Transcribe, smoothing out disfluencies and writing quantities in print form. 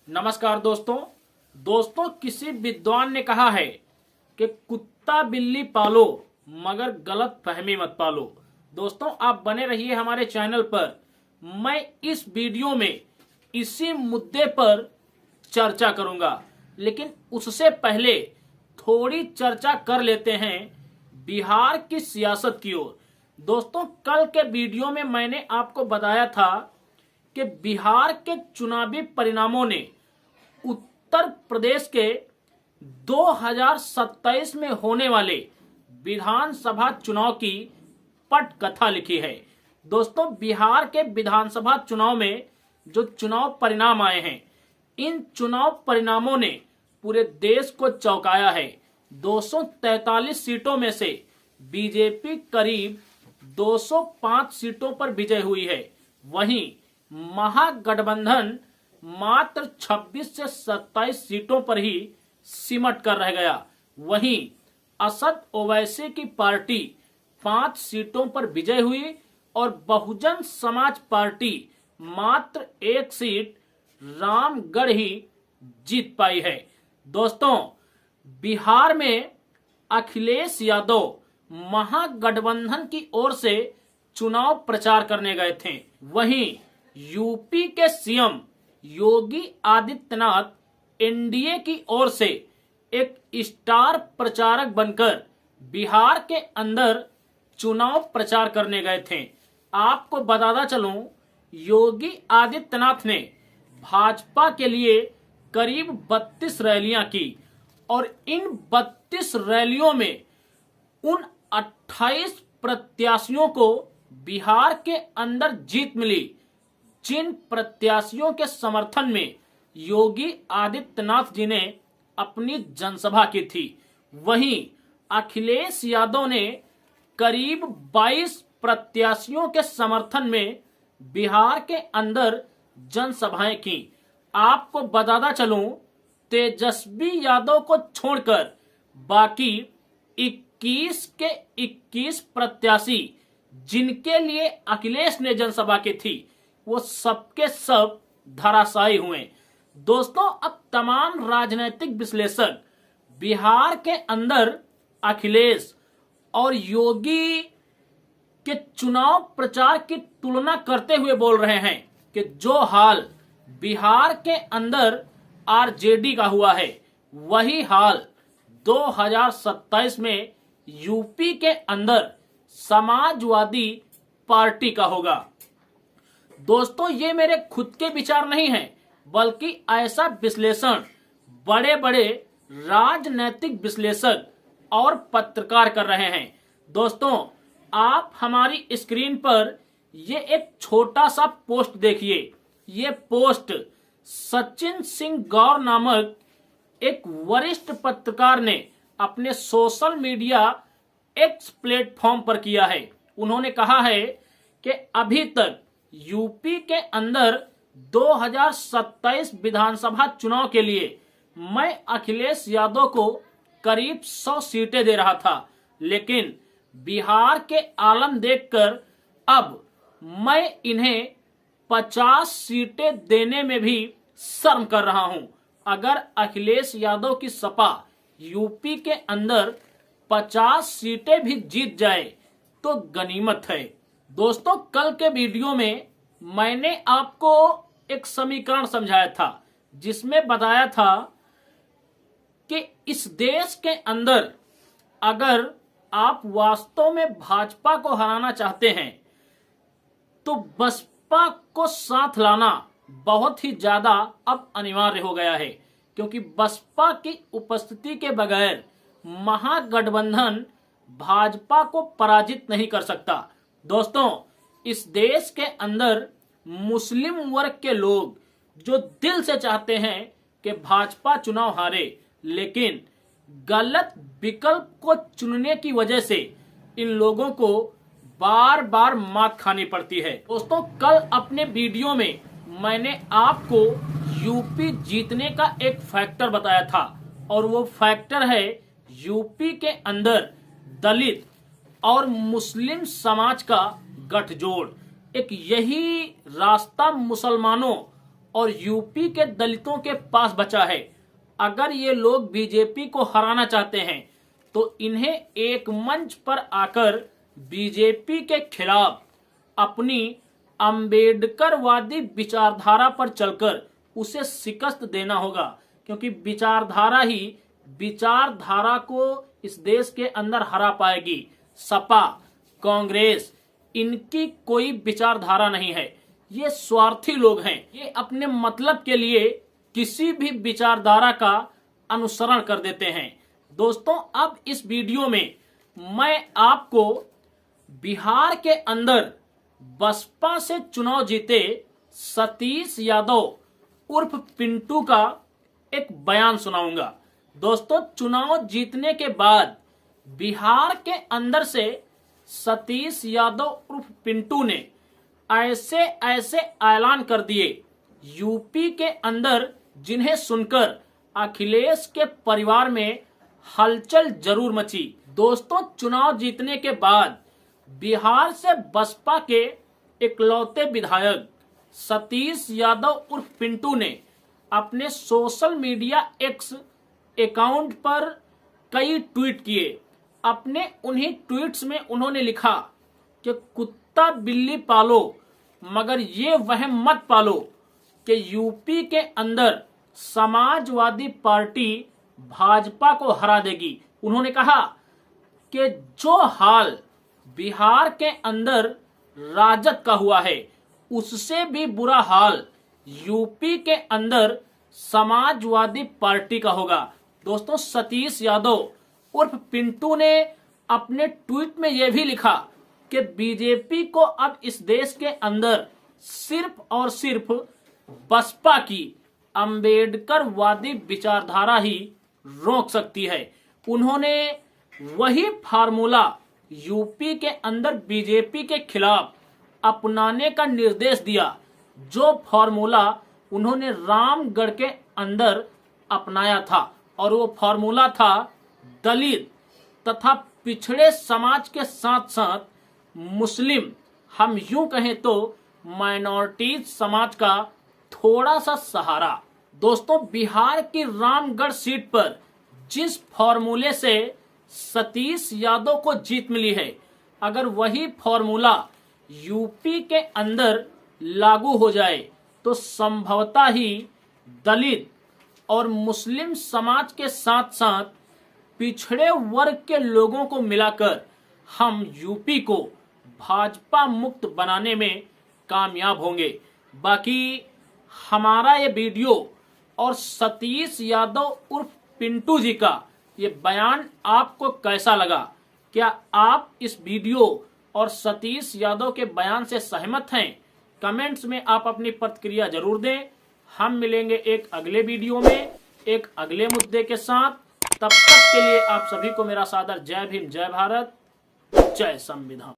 नमस्कार दोस्तों किसी विद्वान ने कहा है कि कुत्ता बिल्ली पालो मगर गलत फहमी मत पालो। दोस्तों आप बने रहिए हमारे चैनल पर। मैं इस वीडियो में इसी मुद्दे पर चर्चा करूंगा, लेकिन उससे पहले थोड़ी चर्चा कर लेते हैं बिहार की सियासत की ओर। दोस्तों कल के वीडियो में मैंने आपको बताया था कि बिहार के चुनावी परिणामों ने उत्तर प्रदेश के 2027 में होने वाले विधानसभा चुनाव की पटकथा लिखी है। दोस्तों बिहार के विधानसभा चुनाव में जो चुनाव परिणाम आए हैं, इन चुनाव परिणामों ने पूरे देश को चौंकाया है। 243 सीटों में से बीजेपी करीब 205 सीटों पर विजय हुई है। वहीं महागठबंधन मात्र 26 से 27 सीटों पर ही सिमट कर रह गया। वहीं असद ओवैसी की पार्टी 5 सीटों पर विजय हुई और बहुजन समाज पार्टी मात्र 1 सीट रामगढ़ ही जीत पाई है। दोस्तों बिहार में अखिलेश यादव महागठबंधन की ओर से चुनाव प्रचार करने गए थे। वहीं यूपी के सीएम योगी आदित्यनाथ एनडीए की ओर से एक स्टार प्रचारक बनकर बिहार के अंदर चुनाव प्रचार करने गए थे। आपको बताता चलूं, योगी आदित्यनाथ ने भाजपा के लिए करीब 32 रैलियां की और इन 32 रैलियों में उन 28 प्रत्याशियों को बिहार के अंदर जीत मिली, जिन प्रत्याशियों के समर्थन में योगी आदित्यनाथ जी ने अपनी जनसभा की थी। वहीं अखिलेश यादव ने करीब 22 प्रत्याशियों के समर्थन में बिहार के अंदर जनसभाएं की। आपको बताता चलूं, तेजस्वी यादव को छोड़कर बाकी 21 के 21 प्रत्याशी जिनके लिए अखिलेश ने जनसभा की थी, वो सबके सब धराशायी हुए। दोस्तों अब तमाम राजनीतिक विश्लेषक बिहार के अंदर अखिलेश और योगी के चुनाव प्रचार की तुलना करते हुए बोल रहे हैं कि जो हाल बिहार के अंदर आरजेडी का हुआ है, वही हाल 2027 में यूपी के अंदर समाजवादी पार्टी का होगा। दोस्तों ये मेरे खुद के विचार नहीं हैं, बल्कि ऐसा विश्लेषण बड़े बड़े राजनैतिक विश्लेषक और पत्रकार कर रहे हैं। दोस्तों आप हमारी स्क्रीन पर ये एक छोटा सा पोस्ट देखिए। ये पोस्ट सचिन सिंह गौर नामक एक वरिष्ठ पत्रकार ने अपने सोशल मीडिया एक्स प्लेटफॉर्म पर किया है। उन्होंने कहा है कि अभी तक यूपी के अंदर 2027 विधानसभा चुनाव के लिए मैं अखिलेश यादव को करीब 100 सीटें दे रहा था, लेकिन बिहार के आलम देखकर अब मैं इन्हें 50 सीटें देने में भी शर्म कर रहा हूं। अगर अखिलेश यादव की सपा यूपी के अंदर 50 सीटें भी जीत जाए तो गनीमत है। दोस्तों कल के वीडियो में मैंने आपको एक समीकरण समझाया था, जिसमें बताया था कि इस देश के अंदर अगर आप वास्तव में भाजपा को हराना चाहते हैं तो बसपा को साथ लाना बहुत ही ज्यादा अब अनिवार्य हो गया है, क्योंकि बसपा की उपस्थिति के बगैर महागठबंधन भाजपा को पराजित नहीं कर सकता। दोस्तों इस देश के अंदर मुस्लिम वर्ग के लोग जो दिल से चाहते हैं कि भाजपा चुनाव हारे, लेकिन गलत विकल्प को चुनने की वजह से इन लोगों को बार बार मात खानी पड़ती है। दोस्तों कल अपने वीडियो में मैंने आपको यूपी जीतने का एक फैक्टर बताया था, और वो फैक्टर है यूपी के अंदर दलित और मुस्लिम समाज का गठजोड़। एक यही रास्ता मुसलमानों और यूपी के दलितों के पास बचा है। अगर ये लोग बीजेपी को हराना चाहते हैं तो इन्हें एक मंच पर आकर बीजेपी के खिलाफ अपनी अंबेडकरवादी विचारधारा पर चलकर उसे शिकस्त देना होगा, क्योंकि विचारधारा को इस देश के अंदर हरा पाएगी। सपा, कांग्रेस, इनकी कोई विचारधारा नहीं है। ये स्वार्थी लोग हैं। ये अपने मतलब के लिए किसी भी विचारधारा का अनुसरण कर देते हैं। दोस्तों, अब इस वीडियो में मैं आपको बिहार के अंदर बसपा से चुनाव जीते सतीश यादव उर्फ पिंटू का एक बयान सुनाऊंगा। दोस्तों, चुनाव जीतने के बाद बिहार के अंदर से सतीश यादव उर्फ पिंटू ने ऐसे ऐलान कर दिए यूपी के अंदर, जिन्हें सुनकर अखिलेश के परिवार में हलचल जरूर मची। दोस्तों, चुनाव जीतने के बाद बिहार से बसपा के इकलौते विधायक सतीश यादव उर्फ पिंटू ने अपने सोशल मीडिया एक्स अकाउंट पर कई ट्वीट किए। अपने उन्हीं ट्वीट्स में उन्होंने लिखा कि कुत्ता बिल्ली पालो, मगर ये वहम मत पालो कि यूपी के अंदर समाजवादी पार्टी भाजपा को हरा देगी। उन्होंने कहा कि जो हाल बिहार के अंदर राजद का हुआ है, उससे भी बुरा हाल यूपी के अंदर समाजवादी पार्टी का होगा। दोस्तों, सतीश यादव उर्फ पिंटू ने अपने ट्वीट में यह भी लिखा कि बीजेपी को अब इस देश के अंदर सिर्फ और सिर्फ बसपा की अंबेडकरवादी विचारधारा ही रोक सकती है। उन्होंने वही फार्मूला यूपी के अंदर बीजेपी के खिलाफ अपनाने का निर्देश दिया, जो फार्मूला उन्होंने रामगढ़ के अंदर अपनाया था, और वो फार्मूला था दलित तथा पिछड़े समाज के साथ साथ मुस्लिम, हम यूं कहें तो माइनॉरिटीज समाज का थोड़ा सा सहारा। दोस्तों, बिहार की रामगढ़ सीट पर जिस फॉर्मूले से सतीश यादव को जीत मिली है, अगर वही फॉर्मूला यूपी के अंदर लागू हो जाए तो संभवतः ही दलित और मुस्लिम समाज के साथ साथ पिछड़े वर्ग के लोगों को मिलाकर हम यूपी को भाजपा मुक्त बनाने में कामयाब होंगे। बाकी हमारा ये वीडियो और सतीश यादव उर्फ पिंटू जी का ये बयान आपको कैसा लगा? क्या आप इस वीडियो और सतीश यादव के बयान से सहमत हैं? कमेंट्स में आप अपनी प्रतिक्रिया जरूर दें। हम मिलेंगे एक अगले वीडियो में एक अगले मुद्दे के साथ। तब तक के लिए आप सभी को मेरा सादर जय भीम, जय भारत, जय संविधान।